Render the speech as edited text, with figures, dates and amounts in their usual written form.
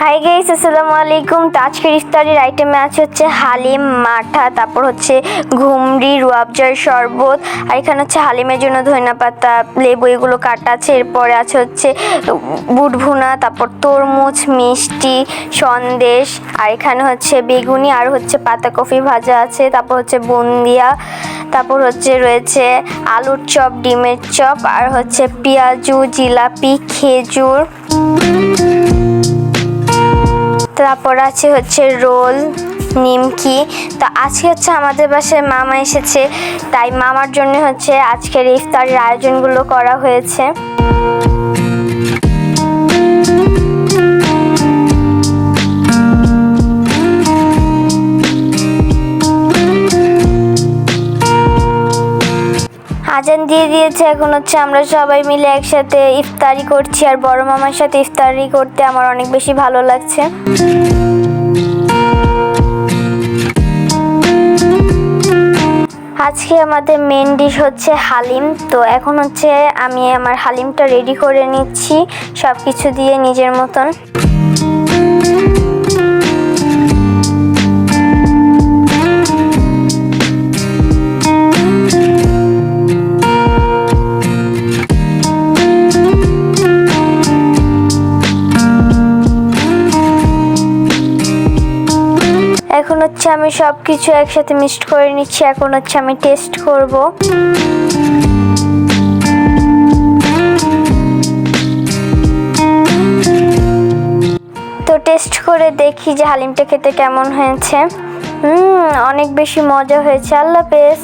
Hi guys, আসসালামু আলাইকুম। তো আজকের ইফতারির আইটেমে আছে হচ্ছে হালিম, মাঠা, তারপর হচ্ছে ঘুমরি, রুয়াবজার শরবত, আর এখানে হচ্ছে হালিমের জন্য ধনিয়া পাতা, লেবু এগুলো কাটা আছে। এরপরে আছে হচ্ছে বুট ভুনা, তারপর তরমুজ, মিষ্টি, সন্দেশ, আর এখানে হচ্ছে বেগুনি, আর হচ্ছে পাতাকপি ভাজা আছে, তারপর হচ্ছে বুন্দিয়া, তারপর হচ্ছে রয়েছে আলুর চপ, ডিমের চপ, আর হচ্ছে পেঁয়াজু, জিলাপি, খেজুর, তারপর আছে হচ্ছে রোল, নিমকি। তো আজকে হচ্ছে আমাদের বাসায় মামা এসেছে, তাই মামার জন্য হচ্ছে আজকের ইফতারের আয়োজনগুলো করা হয়েছে। আজান দিয়ে দিয়েছে, এখন হচ্ছে আমরা সবাই মিলে একসাথে ইফতারি করছি, আর বড় মামার সাথে ইফতারি করতে আমার অনেক বেশি ভালো লাগছে। আজকে আমাদের মেন ডিশ হচ্ছে হালিম। তো এখন হচ্ছে আমি আমার হালিমটা রেডি করে নিচ্ছি সব কিছু দিয়ে নিজের মতন। এখন হচ্ছে আমি সব কিছু একসাথে মিক্সড করে নিচ্ছি। এখন হচ্ছে আমি টেস্ট করব। তো টেস্ট করে দেখি যে হালিমটা খেতে কেমন হয়েছে। অনেক বেশি মজা হয়েছে। আল্লাহ হাফেজ।